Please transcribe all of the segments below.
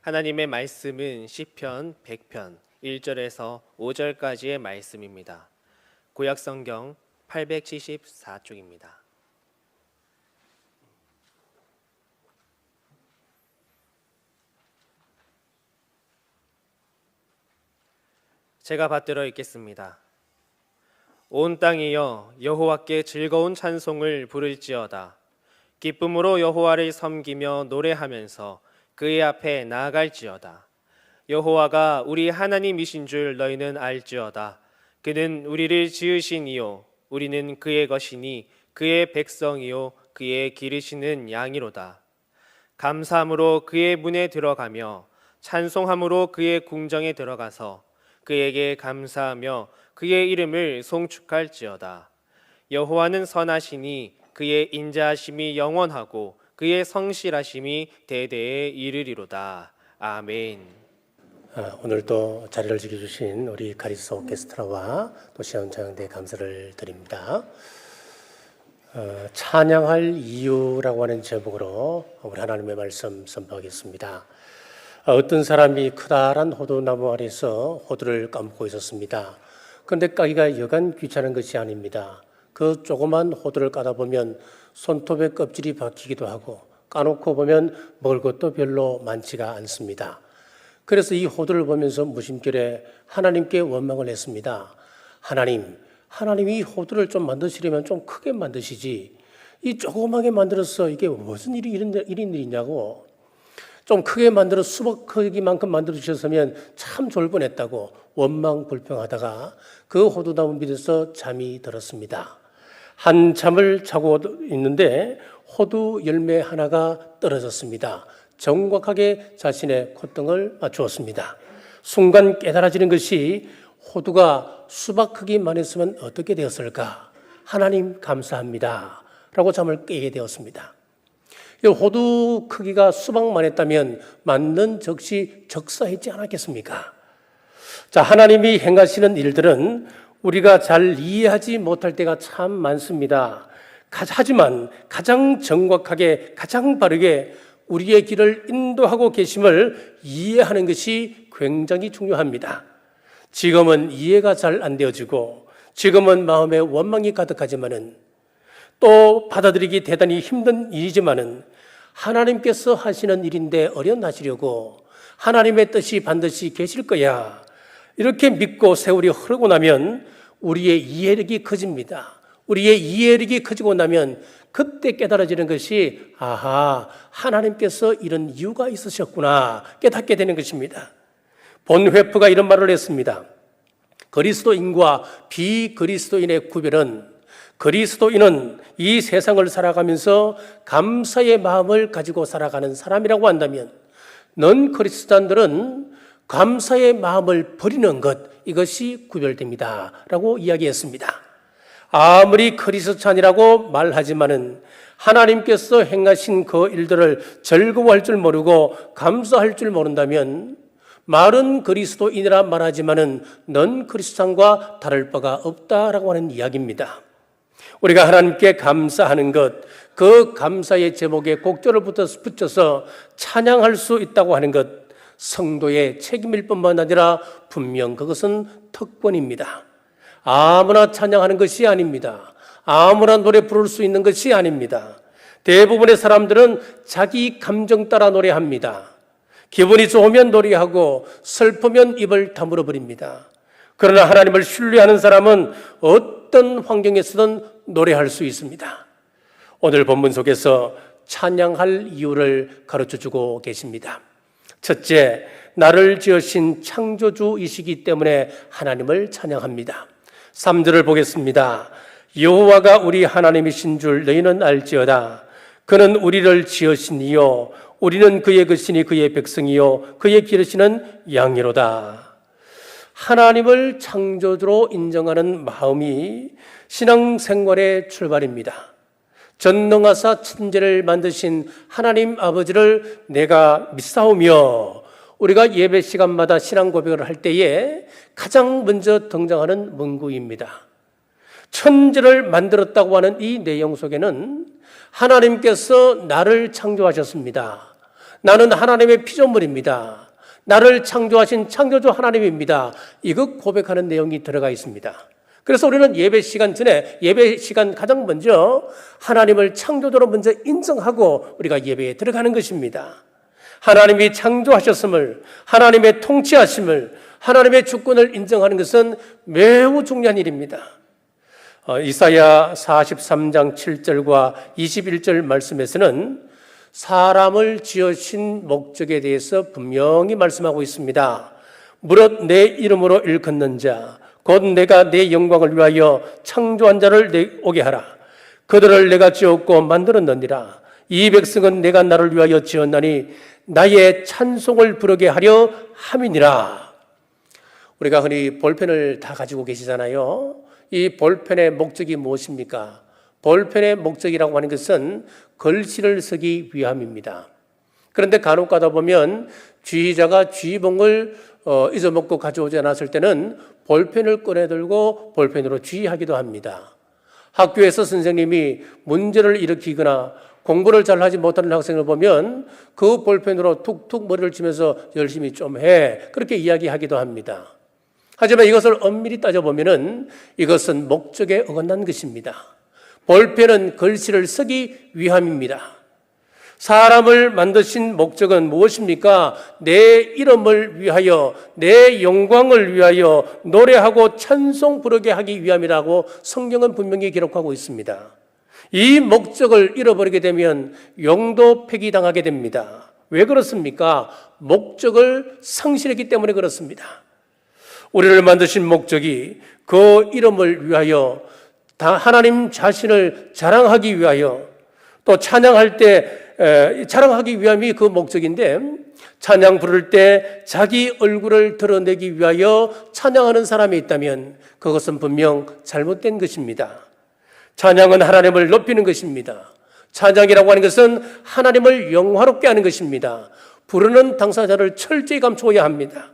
하나님의 말씀은 시편 100편 1절에서 5절까지의 말씀입니다. 구약성경 874쪽입니다. 제가 받들어 읽겠습니다. 온 땅이여 여호와께 즐거운 찬송을 부를지어다. 기쁨으로 여호와를 섬기며 노래하면서 그의 앞에 나아갈지어다. 여호와가 우리 하나님이신 줄 너희는 알지어다. 그는 우리를 지으신 이요 우리는 그의 것이니 그의 백성이요 그의 기르시는 양이로다. 감사함으로 그의 문에 들어가며 찬송함으로 그의 궁정에 들어가서 그에게 감사하며 그의 이름을 송축할지어다. 여호와는 선하시니 그의 인자하심이 영원하고 그의 성실하심이 대대에 이르리로다. 아멘. 오늘도 자리를 지켜주신 우리 카리스 오케스트라와 또 시원창대 감사를 드립니다. 찬양할 이유라고 하는 제목으로 우리 하나님의 말씀 선포하겠습니다. 어떤 사람이 커다란 호두나무 아래서 호두를 까먹고 있었습니다. 그런데 까기가 여간 귀찮은 것이 아닙니다. 그 조그만 호두를 까다 보면 손톱에 껍질이 박히기도 하고 까놓고 보면 먹을 것도 별로 많지가 않습니다. 그래서 이 호두를 보면서 무심결에 하나님께 원망을 했습니다. 하나님이 이 호두를 좀 만드시려면 좀 크게 만드시지. 이 조그맣게 만들어서 이게 무슨 이런 일이냐고. 좀 크게 만들어 수박 크기만큼 만들어 주셨으면 참 좋을 뻔했다고 원망 불평하다가 그 호두나무 밑에서 잠이 들었습니다. 한참을 자고 있는데 호두 열매 하나가 떨어졌습니다. 정확하게 자신의 콧등을 맞추었습니다. 순간 깨달아지는 것이 호두가 수박 크기만 했으면 어떻게 되었을까? 하나님 감사합니다 라고 잠을 깨게 되었습니다. 호두 크기가 수박만 했다면 맞는 적시 적사했지 않았겠습니까? 자, 하나님이 행하시는 일들은 우리가 잘 이해하지 못할 때가 참 많습니다. 하지만 가장 정확하게 가장 바르게 우리의 길을 인도하고 계심을 이해하는 것이 굉장히 중요합니다. 지금은 이해가 잘 안 되어지고 지금은 마음에 원망이 가득하지만은 또 받아들이기 대단히 힘든 일이지만은 하나님께서 하시는 일인데 어련하시려고 하나님의 뜻이 반드시 계실 거야. 이렇게 믿고 세월이 흐르고 나면 우리의 이해력이 커집니다. 우리의 이해력이 커지고 나면 그때 깨달아지는 것이 하나님께서 이런 이유가 있으셨구나 깨닫게 되는 것입니다. 본회프가 이런 말을 했습니다. 그리스도인과 비그리스도인의 구별은 그리스도인은 이 세상을 살아가면서 감사의 마음을 가지고 살아가는 사람이라고 한다면 넌 그리스도인들은 감사의 마음을 버리는 것 이것이 구별됩니다 라고 이야기했습니다. 아무리 그리스도인이라고 말하지만은 하나님께서 행하신 그 일들을 즐거워할 줄 모르고 감사할 줄 모른다면 말은 그리스도인이라 말하지만은 넌 그리스도인과 다를 바가 없다라고 하는 이야기입니다. 우리가 하나님께 감사하는 것, 그 감사의 제목에 곡절을 붙여서 찬양할 수 있다고 하는 것, 성도의 책임일 뿐만 아니라 분명 그것은 특권입니다. 아무나 찬양하는 것이 아닙니다. 아무나 노래 부를 수 있는 것이 아닙니다. 대부분의 사람들은 자기 감정 따라 노래합니다. 기분이 좋으면 노래하고 슬프면 입을 다물어 버립니다. 그러나 하나님을 신뢰하는 사람은 어떤 환경에서든 노래할 수 있습니다. 오늘 본문 속에서 찬양할 이유를 가르쳐주고 계십니다. 첫째, 나를 지으신 창조주이시기 때문에 하나님을 찬양합니다. 3절을 보겠습니다. 여호와가 우리 하나님이신 줄 너희는 알지어다. 그는 우리를 지으신 이요 우리는 그의 것이니 그의 백성이요 그의 기르시는 양이로다. 하나님을 창조주로 인정하는 마음이 신앙생활의 출발입니다. 전능하사 천지를 만드신 하나님 아버지를 내가 믿사오며 우리가 예배 시간마다 신앙 고백을 할 때에 가장 먼저 등장하는 문구입니다. 천지를 만들었다고 하는 이 내용 속에는 하나님께서 나를 창조하셨습니다. 나는 하나님의 피조물입니다. 나를 창조하신 창조주 하나님입니다. 이거 고백하는 내용이 들어가 있습니다. 그래서 우리는 예배 시간 전에, 예배 시간 가장 먼저 하나님을 창조주로 먼저 인정하고 우리가 예배에 들어가는 것입니다. 하나님이 창조하셨음을, 하나님의 통치하심을, 하나님의 주권을 인정하는 것은 매우 중요한 일입니다. 이사야 43장 7절과 21절 말씀에서는 사람을 지으신 목적에 대해서 분명히 말씀하고 있습니다. 무릇 내 이름으로 일컫는 자, 곧 내가 내 영광을 위하여 창조한 자를 오게 하라. 그들을 내가 지었고 만들었느니라. 이 백성은 내가 나를 위하여 지었나니 나의 찬송을 부르게 하려 함이니라. 우리가 흔히 볼펜을 다 가지고 계시잖아요. 이 볼펜의 목적이 무엇입니까? 볼펜의 목적이라고 하는 것은 글씨를 쓰기 위함입니다. 그런데 간혹 가다 보면 쥐자가 쥐봉을 잊어먹고 가져오지 않았을 때는 볼펜을 꺼내들고 볼펜으로 쥐하기도 합니다. 학교에서 선생님이 문제를 일으키거나 공부를 잘하지 못하는 학생을 보면 그 볼펜으로 툭툭 머리를 치면서 열심히 좀 해, 그렇게 이야기하기도 합니다. 하지만 이것을 엄밀히 따져보면 이것은 목적에 어긋난 것입니다. 볼펜은 글씨를 쓰기 위함입니다. 사람을 만드신 목적은 무엇입니까? 내 이름을 위하여, 내 영광을 위하여 노래하고 찬송 부르게 하기 위함이라고 성경은 분명히 기록하고 있습니다. 이 목적을 잃어버리게 되면 영도 폐기당하게 됩니다. 왜 그렇습니까? 목적을 상실했기 때문에 그렇습니다. 우리를 만드신 목적이 그 이름을 위하여 하나님 자신을 자랑하기 위하여, 또 찬양할 때 자랑하기 위함이 그 목적인데, 찬양 부를 때 자기 얼굴을 드러내기 위하여 찬양하는 사람이 있다면 그것은 분명 잘못된 것입니다. 찬양은 하나님을 높이는 것입니다. 찬양이라고 하는 것은 하나님을 영화롭게 하는 것입니다. 부르는 당사자를 철저히 감추어야 합니다.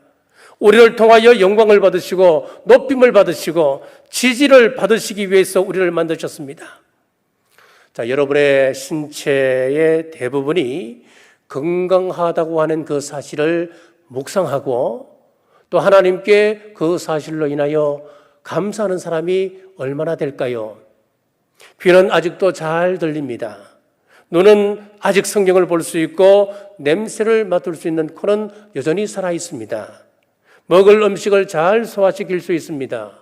우리를 통하여 영광을 받으시고 높임을 받으시고 지지를 받으시기 위해서 우리를 만드셨습니다. 자, 여러분의 신체의 대부분이 건강하다고 하는 그 사실을 묵상하고 또 하나님께 그 사실로 인하여 감사하는 사람이 얼마나 될까요? 귀는 아직도 잘 들립니다. 눈은 아직 성경을 볼 수 있고 냄새를 맡을 수 있는 코는 여전히 살아 있습니다. 먹을 음식을 잘 소화시킬 수 있습니다.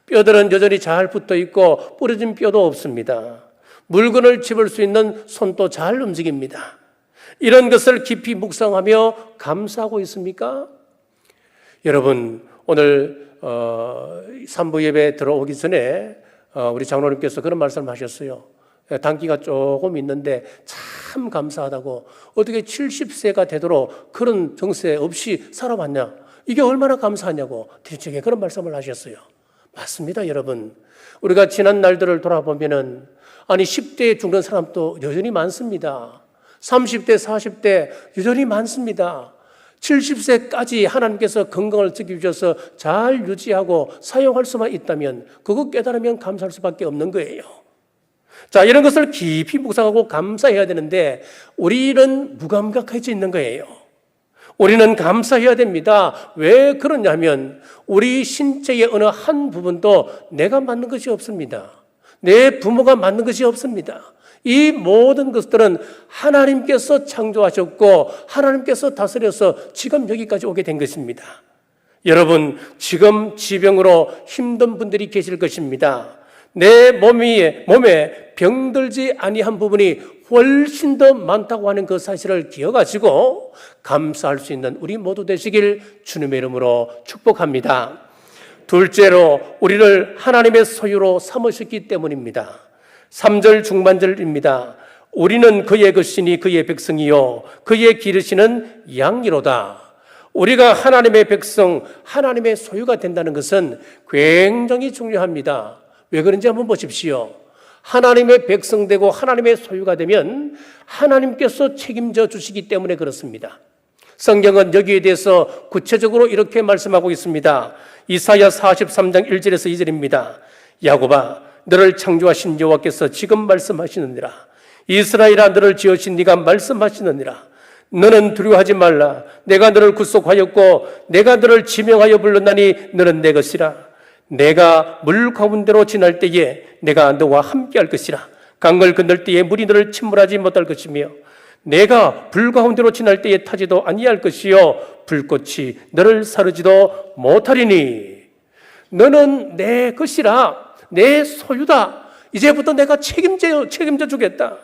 뼈들은 여전히 잘 붙어 있고 부러진 뼈도 없습니다. 물건을 집을 수 있는 손도 잘 움직입니다. 이런 것을 깊이 묵상하며 감사하고 있습니까? 여러분, 오늘 3부 예배 들어오기 전에 우리 장로님께서 그런 말씀을 하셨어요. 단기가 조금 있는데 참 감사하다고, 어떻게 70세가 되도록 그런 정세 없이 살아왔냐, 이게 얼마나 감사하냐고 대체에 그런 말씀을 하셨어요. 맞습니다, 여러분. 우리가 지난 날들을 돌아보면은, 아니 10대에 죽는 사람도 여전히 많습니다. 30대, 40대 여전히 많습니다. 70세까지 하나님께서 건강을 지켜주셔서 잘 유지하고 사용할 수만 있다면, 그거 깨달으면 감사할 수밖에 없는 거예요. 자, 이런 것을 깊이 묵상하고 감사해야 되는데 우리는 무감각해져 있는 거예요. 우리는 감사해야 됩니다. 왜 그러냐면 우리 신체의 어느 한 부분도 내가 만든 것이 없습니다. 내 부모가 만든 것이 없습니다. 이 모든 것들은 하나님께서 창조하셨고 하나님께서 다스려서 지금 여기까지 오게 된 것입니다. 여러분, 지금 지병으로 힘든 분들이 계실 것입니다. 내 몸에 병들지 아니한 부분이 훨씬 더 많다고 하는 그 사실을 기억하시고 감사할 수 있는 우리 모두 되시길 주님의 이름으로 축복합니다. 둘째로, 우리를 하나님의 소유로 삼으셨기 때문입니다. 3절 중반절입니다. 우리는 그의 것이니 그의 백성이요 그의 기르시는 양이로다. 우리가 하나님의 백성, 하나님의 소유가 된다는 것은 굉장히 중요합니다. 왜 그런지 한번 보십시오. 하나님의 백성 되고 하나님의 소유가 되면 하나님께서 책임져 주시기 때문에 그렇습니다. 성경은 여기에 대해서 구체적으로 이렇게 말씀하고 있습니다. 이사야 43장 1절에서 2절입니다. 야곱아, 너를 창조하신 여호와께서 지금 말씀하시느니라. 이스라엘아, 너를 지으신 네가 말씀하시느니라. 너는 두려워하지 말라. 내가 너를 구속하였고 내가 너를 지명하여 불렀나니 너는 내 것이라. 내가 물 가운데로 지날 때에 내가 너와 함께할 것이라. 강을 건널 때에 물이 너를 침몰하지 못할 것이며 내가 불 가운데로 지날 때에 타지도 아니할 것이요 불꽃이 너를 사르지도 못하리니 너는 내 것이라. 내 소유다. 이제부터 내가 책임져 주겠다.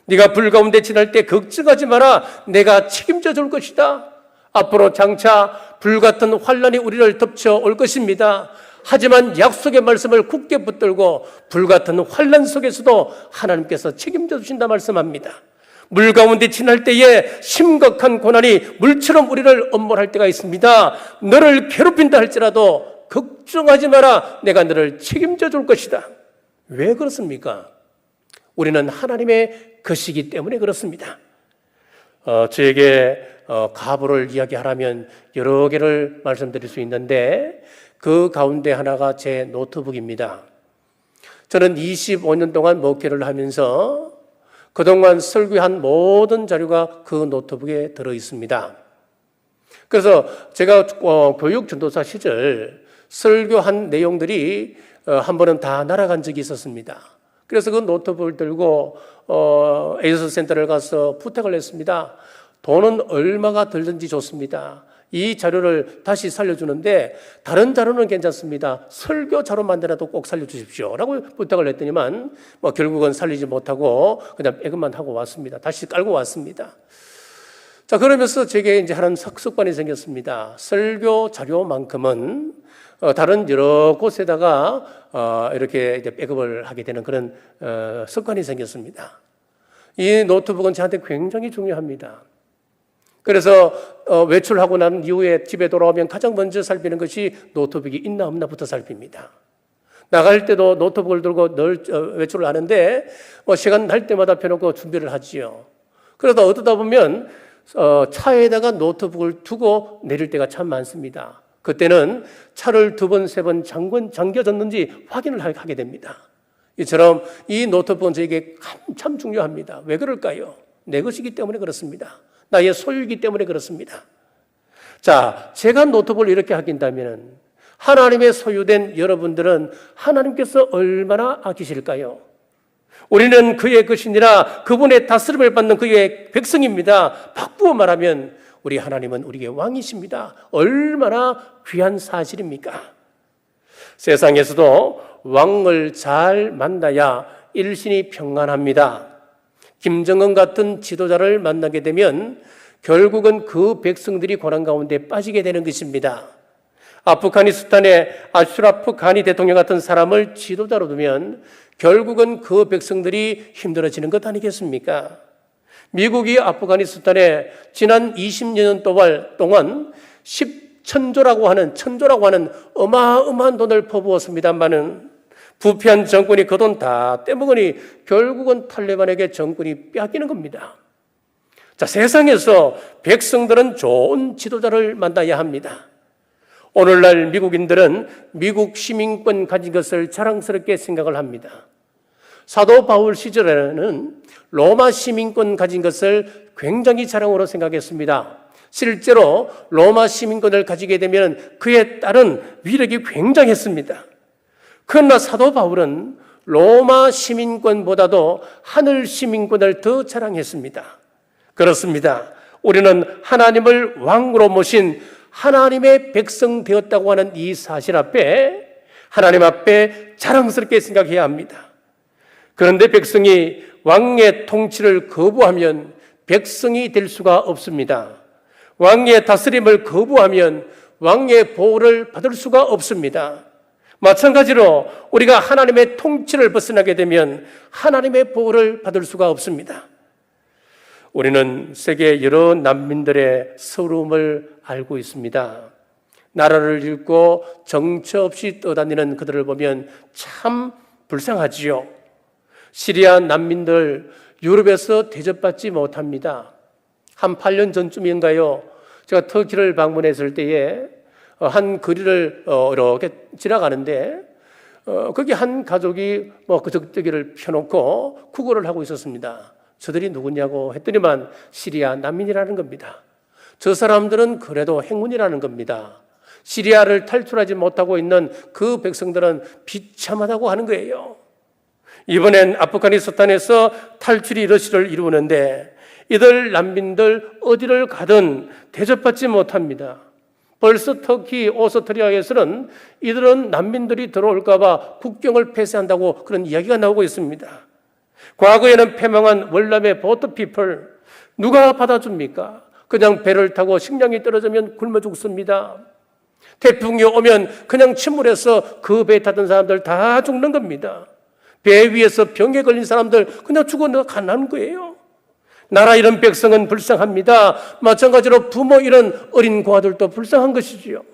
네가 불 가운데 지날 때 걱정하지 마라. 내가 책임져 줄 것이다. 앞으로 장차 불같은 환란이 우리를 덮쳐 올 것입니다. 하지만 약속의 말씀을 굳게 붙들고 불같은 환란 속에서도 하나님께서 책임져 주신다 말씀합니다. 물 가운데 지날 때에 심각한 고난이 물처럼 우리를 엄몰할 때가 있습니다. 너를 괴롭힌다 할지라도 걱정하지 마라. 내가 너를 책임져 줄 것이다. 왜 그렇습니까? 우리는 하나님의 것이기 때문에 그렇습니다. 저에게 가부를 이야기하라면 여러 개를 말씀드릴 수 있는데 그 가운데 하나가 제 노트북입니다. 저는 25년 동안 목회를 하면서 그동안 설교한 모든 자료가 그 노트북에 들어 있습니다. 그래서 제가 교육 전도사 시절 설교한 내용들이 한 번은 다 날아간 적이 있었습니다. 그래서 그 노트북을 들고 에이스 센터를 가서 부탁을 했습니다. 돈은 얼마가 들든지 좋습니다. 이 자료를 다시 살려주는데 다른 자료는 괜찮습니다. 설교 자료 만들어도 꼭 살려주십시오 라고 부탁을 했더니만 결국은 살리지 못하고 그냥 빼금만 하고 왔습니다. 다시 깔고 왔습니다. 자, 그러면서 제게 이제 하는 습관이 생겼습니다. 설교 자료만큼은 다른 여러 곳에다가 이렇게 이제 백업을 하게 되는 그런 습관이 생겼습니다. 이 노트북은 저한테 굉장히 중요합니다. 그래서 외출하고 난 이후에 집에 돌아오면 가장 먼저 살피는 것이 노트북이 있나 없나부터 살핍니다. 나갈 때도 노트북을 들고 늘 외출을 하는데 시간 날 때마다 펴놓고 준비를 하지요. 그러다 어쩌다 보면 차에다가 노트북을 두고 내릴 때가 참 많습니다. 그때는 차를 2번, 3번 잠겨졌는지 확인을 하게 됩니다. 이처럼 이 노트북은 저에게 참 중요합니다. 왜 그럴까요? 내 것이기 때문에 그렇습니다. 나의 소유이기 때문에 그렇습니다. 자, 제가 노트북을 이렇게 아낀다면 하나님의 소유된 여러분들은 하나님께서 얼마나 아끼실까요? 우리는 그의 것이니라 그분의 다스림을 받는 그의 백성입니다. 바꾸어 말하면 우리 하나님은 우리의 왕이십니다. 얼마나 귀한 사실입니까? 세상에서도 왕을 잘 만나야 일신이 평안합니다. 김정은 같은 지도자를 만나게 되면 결국은 그 백성들이 고난 가운데 빠지게 되는 것입니다. 아프가니스탄의 아슈라프 가니 대통령 같은 사람을 지도자로 두면 결국은 그 백성들이 힘들어지는 것 아니겠습니까? 미국이 아프가니스탄에 지난 20년 동안 10천조라고 하는 어마어마한 돈을 퍼부었습니다만은 부패한 정권이 그 돈 다 떼먹으니 결국은 탈레반에게 정권이 빼앗기는 겁니다. 자, 세상에서 백성들은 좋은 지도자를 만나야 합니다. 오늘날 미국인들은 미국 시민권 가진 것을 자랑스럽게 생각을 합니다. 사도 바울 시절에는 로마 시민권 가진 것을 굉장히 자랑으로 생각했습니다. 실제로 로마 시민권을 가지게 되면 그에 따른 위력이 굉장했습니다. 그러나 사도 바울은 로마 시민권보다도 하늘 시민권을 더 자랑했습니다. 그렇습니다. 우리는 하나님을 왕으로 모신 하나님의 백성 되었다고 하는 이 사실 앞에 하나님 앞에 자랑스럽게 생각해야 합니다. 그런데 백성이 왕의 통치를 거부하면 백성이 될 수가 없습니다. 왕의 다스림을 거부하면 왕의 보호를 받을 수가 없습니다. 마찬가지로 우리가 하나님의 통치를 벗어나게 되면 하나님의 보호를 받을 수가 없습니다. 우리는 세계 여러 난민들의 서러움을 알고 있습니다. 나라를 잃고 정처 없이 떠다니는 그들을 보면 참 불쌍하지요. 시리아 난민들 유럽에서 대접받지 못합니다. 한 8년 전쯤인가요? 제가 터키를 방문했을 때에 한 거리를 이렇게 지나가는데 거기 한 가족이 그저기를 펴놓고 구걸을 하고 있었습니다. 저들이 누구냐고 했더니만 시리아 난민이라는 겁니다. 저 사람들은 그래도 행운이라는 겁니다. 시리아를 탈출하지 못하고 있는 그 백성들은 비참하다고 하는 거예요. 이번엔 아프가니스탄에서 탈출이 러시를 이루는데 이들 난민들 어디를 가든 대접받지 못합니다. 벌써 터키, 오스트리아에서는 이들은 난민들이 들어올까 봐 국경을 폐쇄한다고 그런 이야기가 나오고 있습니다. 과거에는 패망한 월남의 보트피플 누가 받아줍니까? 그냥 배를 타고 식량이 떨어지면 굶어 죽습니다. 태풍이 오면 그냥 침몰해서 그 배에 타던 사람들 다 죽는 겁니다. 배 위에서 병에 걸린 사람들 그냥 죽어가는 거예요. 나라 잃은 백성은 불쌍합니다. 마찬가지로 부모 잃은 어린 고아들도 불쌍한 것이지요.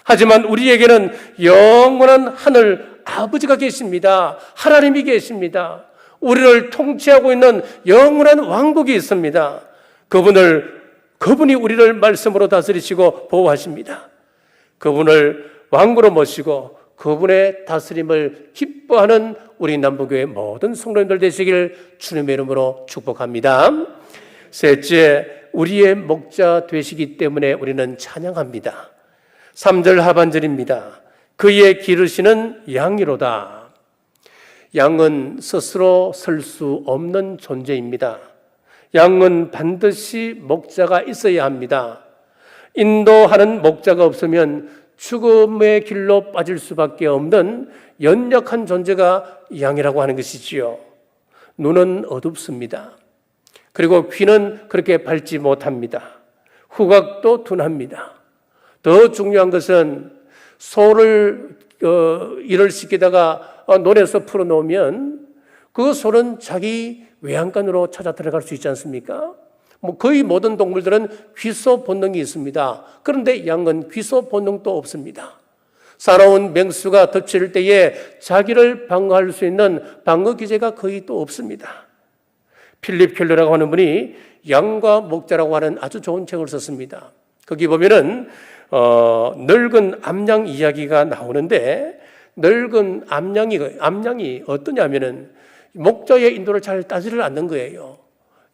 하지만 우리에게는 영원한 하늘 아버지가 계십니다. 하나님이 계십니다. 우리를 통치하고 있는 영원한 왕국이 있습니다. 그분이 우리를 말씀으로 다스리시고 보호하십니다. 그분을 왕으로 모시고 그분의 다스림을 기뻐하는 우리 남부교회 모든 성도님들 되시길 주님의 이름으로 축복합니다. 셋째, 우리의 목자 되시기 때문에 우리는 찬양합니다. 3절 하반절입니다. 그의 기르시는 양이로다. 양은 스스로 설 수 없는 존재입니다. 양은 반드시 목자가 있어야 합니다. 인도하는 목자가 없으면 죽음의 길로 빠질 수밖에 없는 연약한 존재가 양이라고 하는 것이지요. 눈은 어둡습니다. 그리고 귀는 그렇게 밝지 못합니다. 후각도 둔합니다. 더 중요한 것은 소를 일을 시키다가 논에서 풀어놓으면 그 소는 자기 외양간으로 찾아 들어갈 수 있지 않습니까? 거의 모든 동물들은 귀소 본능이 있습니다. 그런데 양은 귀소 본능도 없습니다. 사나운 맹수가 덮칠 때에 자기를 방어할 수 있는 방어 기제가 거의 또 없습니다. 필립 켈러라고 하는 분이 양과 목자라고 하는 아주 좋은 책을 썼습니다. 거기 보면은 늙은 암양 이야기가 나오는데 늙은 암양이 어떠냐면은 목자의 인도를 잘 따지를 않는 거예요.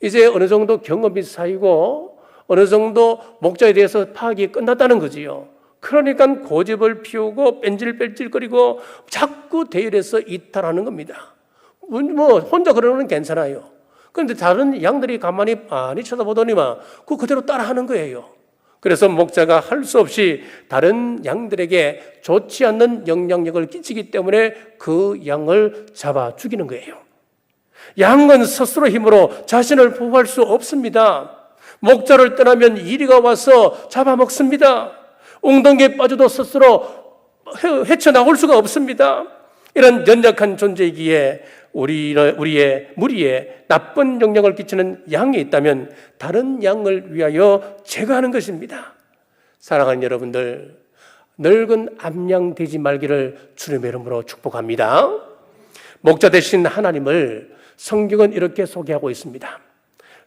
이제 어느 정도 경험이 쌓이고 어느 정도 목자에 대해서 파악이 끝났다는 거지요. 그러니까 고집을 피우고 뺀질뺀질거리고 자꾸 대열해서 이탈하는 겁니다. 혼자 그러는 건 괜찮아요. 그런데 다른 양들이 가만히 많이 쳐다보더니만 그대로 따라하는 거예요. 그래서 목자가 할 수 없이 다른 양들에게 좋지 않는 영향력을 끼치기 때문에 그 양을 잡아 죽이는 거예요. 양은 스스로 힘으로 자신을 보호할 수 없습니다. 목자를 떠나면 이리가 와서 잡아먹습니다. 웅덩이에 빠져도 스스로 헤쳐나올 수가 없습니다. 이런 연약한 존재이기에 우리의 무리에 나쁜 영향을 끼치는 양이 있다면 다른 양을 위하여 제거하는 것입니다. 사랑하는 여러분들, 늙은 암양 되지 말기를 주님의 이름으로 축복합니다. 목자 되신 하나님을 성경은 이렇게 소개하고 있습니다.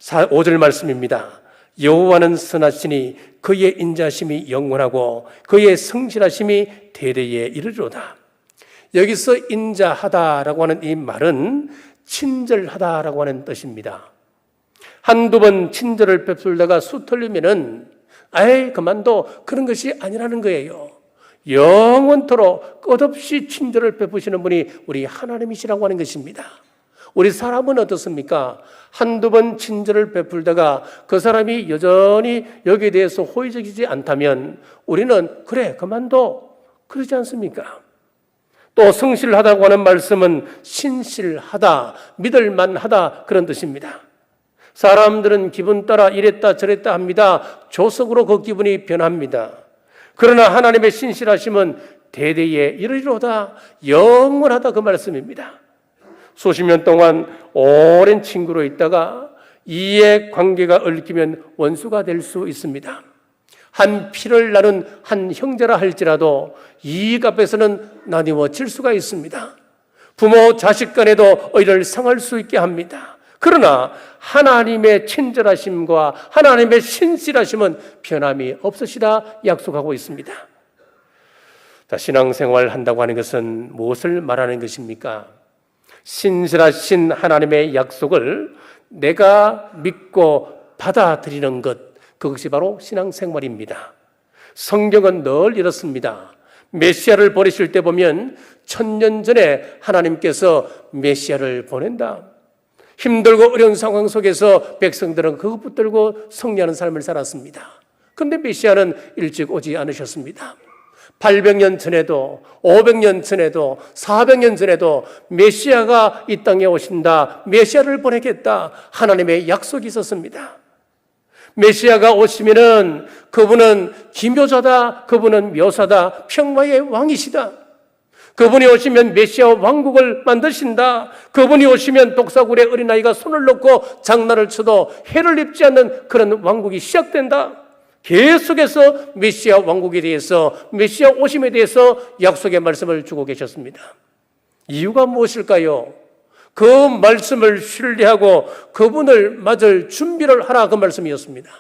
5절 말씀입니다. 여호와는 선하시니 그의 인자심이 영원하고 그의 성실하심이 대대에 이르리로다. 여기서 인자하다라고 하는 이 말은 친절하다라고 하는 뜻입니다. 한두 번 친절을 베풀다가 수틀리면은 그만둬, 그런 것이 아니라는 거예요. 영원토록 끝없이 친절을 베푸시는 분이 우리 하나님이시라고 하는 것입니다. 우리 사람은 어떻습니까? 한두 번 친절을 베풀다가 그 사람이 여전히 여기에 대해서 호의적이지 않다면 우리는 그래 그만둬, 그러지 않습니까? 또 성실하다고 하는 말씀은 신실하다, 믿을만하다 그런 뜻입니다. 사람들은 기분 따라 이랬다 저랬다 합니다. 조석으로 그 기분이 변합니다. 그러나 하나님의 신실하심은 대대에 이르리로다, 영원하다 그 말씀입니다. 수십 년 동안 오랜 친구로 있다가 이의 관계가 얽히면 원수가 될 수 있습니다. 한 피를 나눈 한 형제라 할지라도 이익 앞에서는 나뉘어질 수가 있습니다. 부모 자식 간에도 의를 상할 수 있게 합니다. 그러나 하나님의 친절하심과 하나님의 신실하심은 변함이 없으시다 약속하고 있습니다. 신앙생활 한다고 하는 것은 무엇을 말하는 것입니까? 신실하신 하나님의 약속을 내가 믿고 받아들이는 것, 그것이 바로 신앙생활입니다. 성경은 늘 이렇습니다. 메시아를 보내실 때 보면 1000년 전에 하나님께서 메시아를 보낸다. 힘들고 어려운 상황 속에서 백성들은 그것 붙들고 승리하는 삶을 살았습니다. 그런데 메시아는 일찍 오지 않으셨습니다. 800년 전에도 500년 전에도 400년 전에도 메시아가 이 땅에 오신다, 메시아를 보내겠다, 하나님의 약속이 있었습니다. 메시아가 오시면은 그분은 기묘자다, 그분은 묘사다, 평화의 왕이시다. 그분이 오시면 메시아 왕국을 만드신다. 그분이 오시면 독사굴에 어린아이가 손을 놓고 장난을 쳐도 해를 입지 않는 그런 왕국이 시작된다. 계속해서 메시아 왕국에 대해서, 메시아 오심에 대해서 약속의 말씀을 주고 계셨습니다. 이유가 무엇일까요? 그 말씀을 신뢰하고 그분을 맞을 준비를 하라, 그 말씀이었습니다.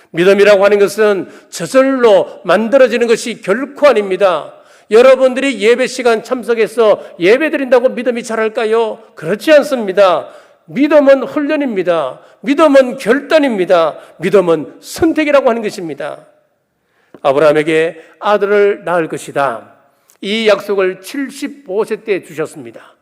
믿음이라고 하는 것은 저절로 만들어지는 것이 결코 아닙니다. 여러분들이 예배 시간 참석해서 예배 드린다고 믿음이 자랄까요? 그렇지 않습니다. 믿음은 훈련입니다. 믿음은 결단입니다. 믿음은 선택이라고 하는 것입니다. 아브라함에게 아들을 낳을 것이다, 이 약속을 75세 때 주셨습니다.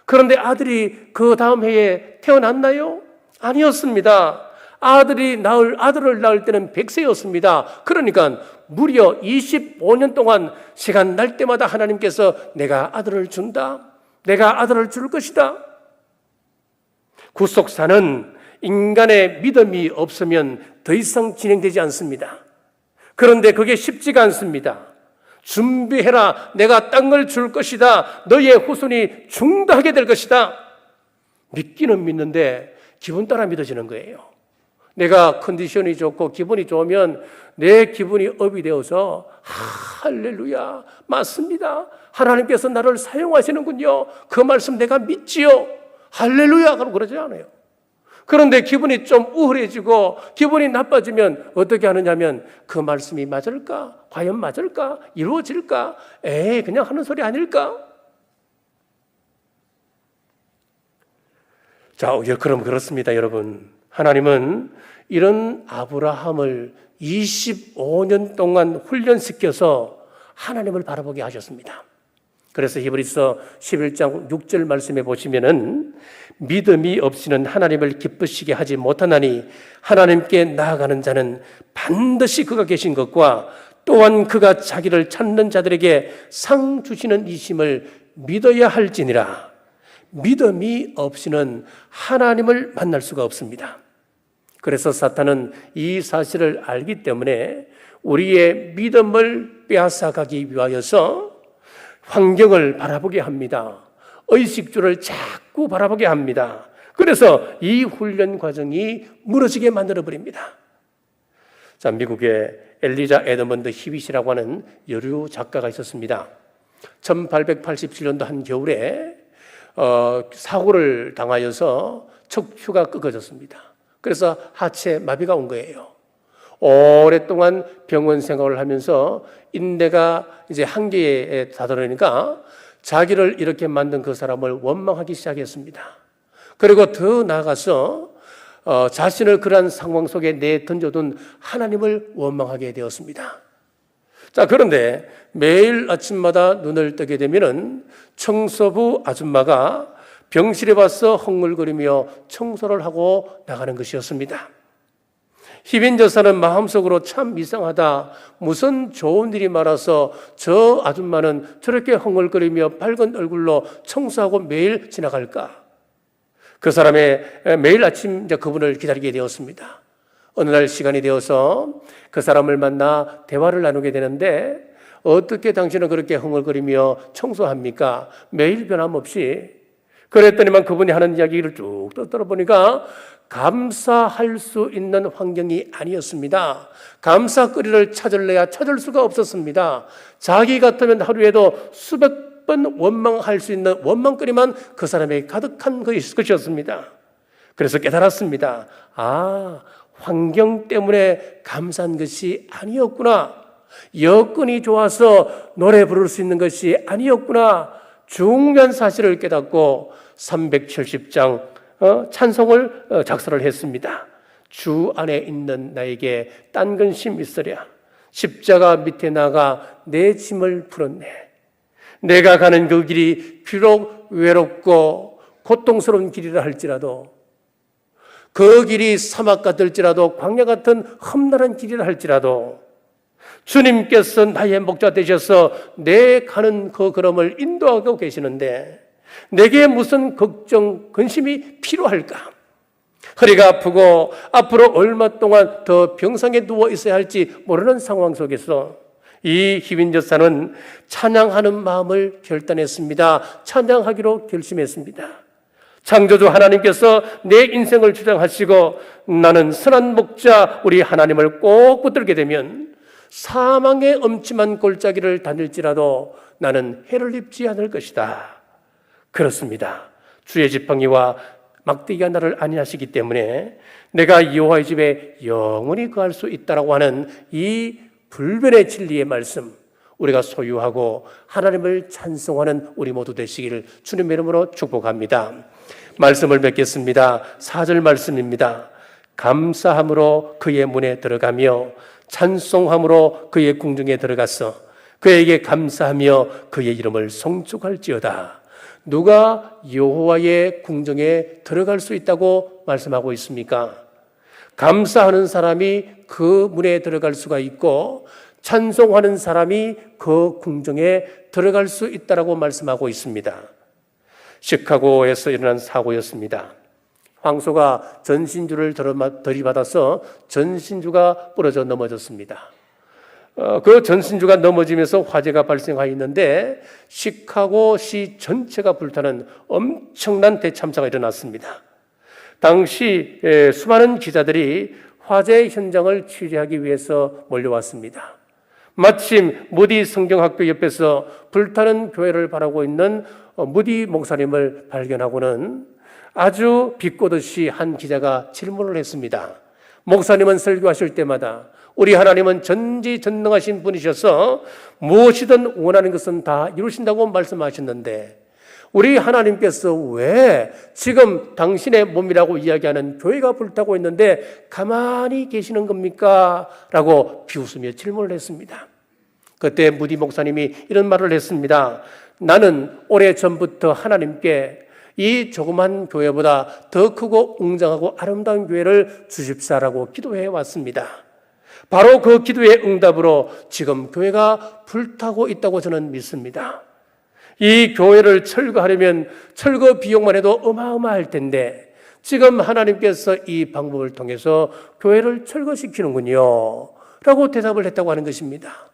그런데 아들이 그 다음 해에 태어났나요? 아니었습니다. 아들을 낳을 때는 100세였습니다. 그러니까 무려 25년 동안 시간 날 때마다 하나님께서 내가 아들을 준다, 내가 아들을 줄 것이다. 구속사는 인간의 믿음이 없으면 더 이상 진행되지 않습니다. 그런데 그게 쉽지가 않습니다. 준비해라, 내가 땅을 줄 것이다, 너의 후손이 중다하게 될 것이다. 믿기는 믿는데 기분 따라 믿어지는 거예요. 내가 컨디션이 좋고 기분이 좋으면 내 기분이 업이 되어서 할렐루야, 맞습니다, 하나님께서 나를 사용하시는군요, 그 말씀 내가 믿지요, 할렐루야, 그러지 않아요. 그런데 기분이 좀 우울해지고 기분이 나빠지면 어떻게 하느냐면, 그 말씀이 맞을까? 과연 맞을까? 이루어질까? 그냥 하는 소리 아닐까? 자, 그럼 그렇습니다, 여러분. 하나님은 이런 아브라함을 25년 동안 훈련시켜서 하나님을 바라보게 하셨습니다. 그래서 히브리서 11장 6절 말씀에 보시면은, 믿음이 없이는 하나님을 기쁘시게 하지 못하나니 하나님께 나아가는 자는 반드시 그가 계신 것과 또한 그가 자기를 찾는 자들에게 상 주시는 이심을 믿어야 할지니라. 믿음이 없이는 하나님을 만날 수가 없습니다. 그래서 사탄은 이 사실을 알기 때문에 우리의 믿음을 빼앗아가기 위하여서 환경을 바라보게 합니다. 의식주를 자꾸 바라보게 합니다. 그래서 이 훈련 과정이 무너지게 만들어버립니다. 자, 미국의 엘리자 에드먼드 히빗이라고 하는 여류 작가가 있었습니다. 1887년도 한겨울에 사고를 당하여서 척추가 끊어졌습니다. 그래서 하체 마비가 온 거예요. 오랫동안 병원 생활을 하면서 인대가 이제 한계에 다다르니까 자기를 이렇게 만든 그 사람을 원망하기 시작했습니다. 그리고 더 나아가서 자신을 그러한 상황 속에 내던져둔 하나님을 원망하게 되었습니다. 자, 그런데 매일 아침마다 눈을 뜨게 되면은 청소부 아줌마가 병실에 와서 헝글거리며 청소를 하고 나가는 것이었습니다. 히빈 여사는 마음속으로 참 이상하다, 무슨 좋은 일이 많아서 저 아줌마는 저렇게 헝글거리며 밝은 얼굴로 청소하고 매일 지나갈까? 그 사람의 매일 아침 이제 그분을 기다리게 되었습니다. 어느 날 시간이 되어서 그 사람을 만나 대화를 나누게 되는데, 어떻게 당신은 그렇게 헝글거리며 청소합니까? 매일 변함없이. 그랬더니만 그분이 하는 이야기를 쭉 들어보니까 감사할 수 있는 환경이 아니었습니다. 감사거리를 찾을래야 찾을 수가 없었습니다. 자기 같으면 하루에도 수백 번 원망할 수 있는 원망거리만 그 사람에게 가득한 것이었습니다. 그래서 깨달았습니다. 환경 때문에 감사한 것이 아니었구나. 여건이 좋아서 노래 부를 수 있는 것이 아니었구나. 중요한 사실을 깨닫고 370장 찬송을 작사를 했습니다. 주 안에 있는 나에게 딴 근심 있으랴. 십자가 밑에 나가 내 짐을 풀었네. 내가 가는 그 길이 비록 외롭고 고통스러운 길이라 할지라도, 그 길이 사막 같을지라도, 광야 같은 험난한 길이라 할지라도 주님께서 나의 목자 되셔서 내 가는 그 걸음을 인도하고 계시는데 내게 무슨 걱정, 근심이 필요할까? 허리가 아프고 앞으로 얼마 동안 더 병상에 누워 있어야 할지 모르는 상황 속에서 이 희빈 여사는 찬양하는 마음을 결단했습니다. 찬양하기로 결심했습니다. 창조주 하나님께서 내 인생을 주장하시고 나는 선한 목자 우리 하나님을 꼭 붙들게 되면 사망의 엄침한 골짜기를 다닐지라도 나는 해를 입지 않을 것이다. 그렇습니다. 주의 지팡이와 막대기가 나를 안위하시기 때문에 내가 여호와의 집에 영원히 거할 수 있다라고 하는 이 불변의 진리의 말씀, 우리가 소유하고 하나님을 찬송하는 우리 모두 되시기를 주님의 이름으로 축복합니다. 말씀을 맺겠습니다. 4절 말씀입니다. 감사함으로 그의 문에 들어가며 찬송함으로 그의 궁중에 들어가서 그에게 감사하며 그의 이름을 송축할지어다. 누가 여호와의 궁정에 들어갈 수 있다고 말씀하고 있습니까? 감사하는 사람이 그 문에 들어갈 수가 있고 찬송하는 사람이 그 궁정에 들어갈 수 있다고 말씀하고 있습니다. 시카고에서 일어난 사고였습니다. 황소가 전신주를 들이받아서 전신주가 부러져 넘어졌습니다. 그 전신주가 넘어지면서 화재가 발생하였는데 시카고시 전체가 불타는 엄청난 대참사가 일어났습니다. 당시 수많은 기자들이 화재 현장을 취재하기 위해서 몰려왔습니다. 마침 무디 성경학교 옆에서 불타는 교회를 바라보고 있는 무디 목사님을 발견하고는 아주 비꼬듯이 한 기자가 질문을 했습니다. 목사님은 설교하실 때마다 우리 하나님은 전지전능하신 분이셔서 무엇이든 원하는 것은 다 이루신다고 말씀하셨는데 우리 하나님께서 왜 지금 당신의 몸이라고 이야기하는 교회가 불타고 있는데 가만히 계시는 겁니까? 라고 비웃으며 질문을 했습니다. 그때 무디 목사님이 이런 말을 했습니다. 나는 오래전부터 하나님께 이 조그만 교회보다 더 크고 웅장하고 아름다운 교회를 주십사라고 기도해 왔습니다. 바로 그 기도의 응답으로 지금 교회가 불타고 있다고 저는 믿습니다. 이 교회를 철거하려면 철거 비용만 해도 어마어마할 텐데 지금 하나님께서 이 방법을 통해서 교회를 철거시키는군요 라고 대답을 했다고 하는 것입니다.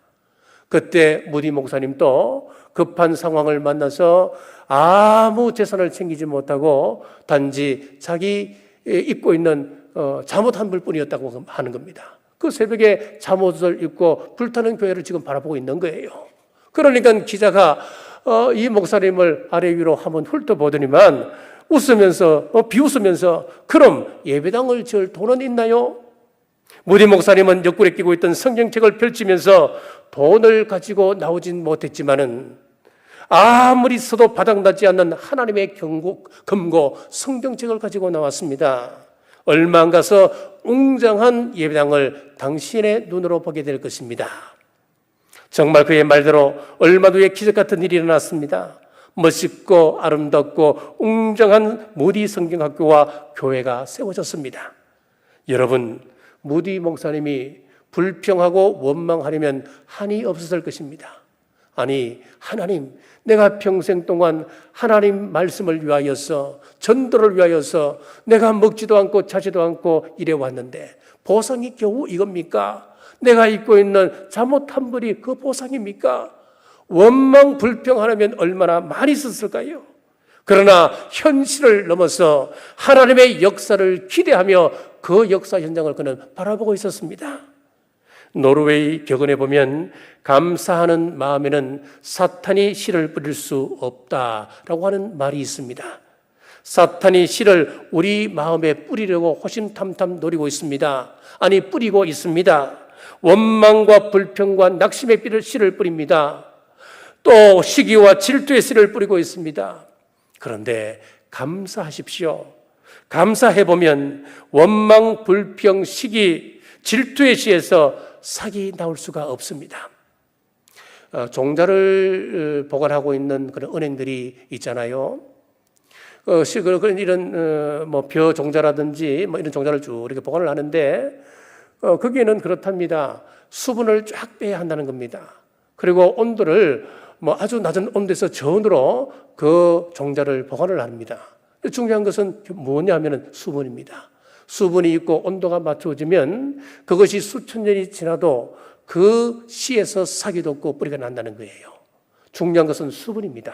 그때 무디 목사님도 급한 상황을 만나서 아무 재산을 챙기지 못하고 단지 자기 입고 있는 잠옷 한 벌뿐이었다고 하는 겁니다. 그 새벽에 잠옷을 입고 불타는 교회를 지금 바라보고 있는 거예요. 그러니까 기자가 이 목사님을 아래 위로 한번 훑어보더니만 웃으면서 비웃으면서 그럼 예배당을 지을 돈은 있나요? 무디 목사님은 옆구리에 끼고 있던 성경책을 펼치면서 돈을 가지고 나오진 못했지만은 아무리 써도 바닥나지 않는 하나님의 금고 성경책을 가지고 나왔습니다. 얼마 안 가서 웅장한 예배당을 당신의 눈으로 보게 될 것입니다. 정말 그의 말대로 얼마 뒤에 기적 같은 일이 일어났습니다. 멋있고 아름답고 웅장한 무디 성경학교와 교회가 세워졌습니다. 여러분, 무디 목사님이 불평하고 원망하려면 한이 없었을 것입니다. 아니, 하나님, 내가 평생 동안 하나님 말씀을 위하여서 전도를 위하여서 내가 먹지도 않고 자지도 않고 일해왔는데 보상이 겨우 이겁니까? 내가 입고 있는 잠옷 한 벌이 그 보상입니까? 원망 불평하려면 얼마나 많이 썼을까요? 그러나 현실을 넘어서 하나님의 역사를 기대하며 그 역사 현장을 그는 바라보고 있었습니다. 노르웨이 격언에 보면 감사하는 마음에는 사탄이 씨를 뿌릴 수 없다라고 하는 말이 있습니다. 사탄이 씨를 우리 마음에 뿌리려고 호심탐탐 노리고 있습니다. 아니, 뿌리고 있습니다. 원망과 불평과 낙심의 씨를 뿌립니다. 또 시기와 질투의 씨를 뿌리고 있습니다. 그런데 감사하십시오. 감사해보면 원망, 불평, 시기, 질투의 시에서 삭이 나올 수가 없습니다. 종자를 보관하고 있는 그런 은행들이 있잖아요. 그런 이런 벼 종자라든지 이런 종자를 쭉 이렇게 보관을 하는데 거기에는 그렇답니다. 수분을 쫙 빼야 한다는 겁니다. 그리고 온도를 아주 낮은 온도에서 저온으로 그 종자를 보관을 합니다. 중요한 것은 뭐냐면은 수분입니다. 수분이 있고 온도가 맞춰지면 그것이 수천 년이 지나도 그 씨에서 삭이 돋고 뿌리가 난다는 거예요. 중요한 것은 수분입니다.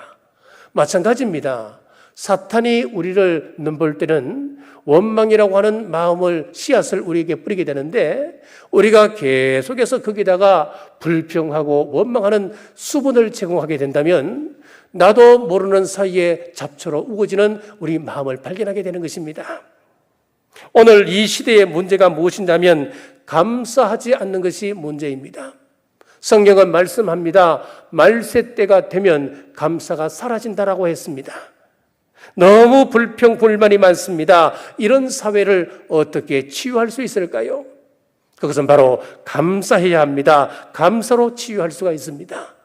마찬가지입니다. 사탄이 우리를 넘볼 때는 원망이라고 하는 마음을, 씨앗을 우리에게 뿌리게 되는데 우리가 계속해서 거기다가 불평하고 원망하는 수분을 제공하게 된다면 나도 모르는 사이에 잡초로 우거지는 우리 마음을 발견하게 되는 것입니다. 오늘 이 시대의 문제가 무엇이냐면 감사하지 않는 것이 문제입니다. 성경은 말씀합니다. 말세 때가 되면 감사가 사라진다라고 했습니다. 너무 불평, 불만이 많습니다. 이런 사회를 어떻게 치유할 수 있을까요? 그것은 바로 감사해야 합니다. 감사로 치유할 수가 있습니다.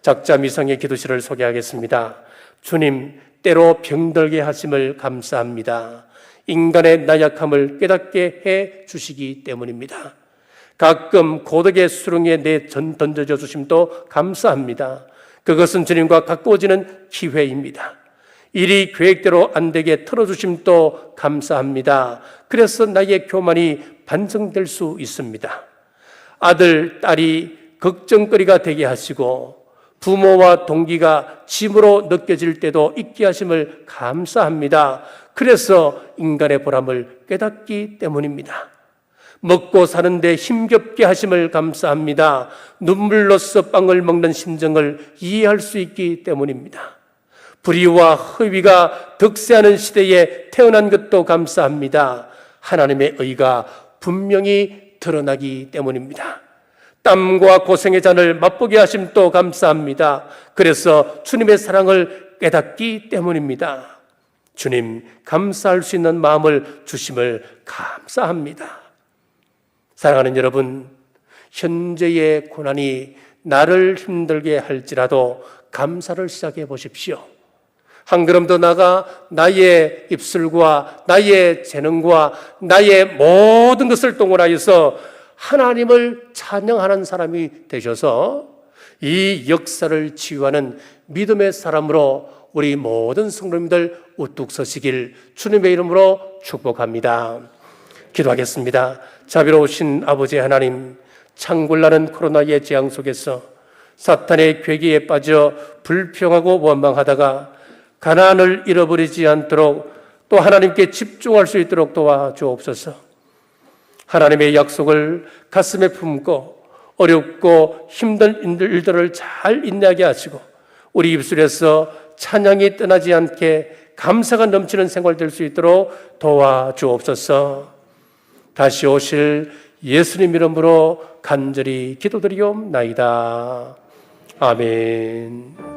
작자 미성의 기도시를 소개하겠습니다. 주님, 때로 병들게 하심을 감사합니다. 인간의 나약함을 깨닫게 해 주시기 때문입니다. 가끔 고독의 수렁에 던져져 주심도 감사합니다. 그것은 주님과 가까워지는 기회입니다. 일이 계획대로 안 되게 틀어주심도 감사합니다. 그래서 나의 교만이 반성될 수 있습니다. 아들, 딸이 걱정거리가 되게 하시고 부모와 동기가 짐으로 느껴질 때도 잊게 하심을 감사합니다. 그래서 인간의 보람을 깨닫기 때문입니다. 먹고 사는데 힘겹게 하심을 감사합니다. 눈물로써 빵을 먹는 심정을 이해할 수 있기 때문입니다. 불의와 허위가 득세하는 시대에 태어난 것도 감사합니다. 하나님의 의가 분명히 드러나기 때문입니다. 땀과 고생의 잔을 맛보게 하심도 감사합니다. 그래서 주님의 사랑을 깨닫기 때문입니다. 주님, 감사할 수 있는 마음을 주심을 감사합니다. 사랑하는 여러분, 현재의 고난이 나를 힘들게 할지라도 감사를 시작해 보십시오. 한 걸음 더 나아가 나의 입술과 나의 재능과 나의 모든 것을 동원하여서 하나님을 찬양하는 사람이 되셔서 이 역사를 치유하는 믿음의 사람으로 우리 모든 성도님들 우뚝 서시길 주님의 이름으로 축복합니다. 기도하겠습니다. 자비로우신 아버지 하나님, 창굴나는 코로나의 재앙 속에서 사탄의 괴기에 빠져 불평하고 원망하다가 가난을 잃어버리지 않도록 또 하나님께 집중할 수 있도록 도와주옵소서. 하나님의 약속을 가슴에 품고 어렵고 힘든 일들을 잘 인내하게 하시고 우리 입술에서 찬양이 떠나지 않게 감사가 넘치는 생활 될 수 있도록 도와주옵소서. 다시 오실 예수님 이름으로 간절히 기도드리옵나이다. 아멘.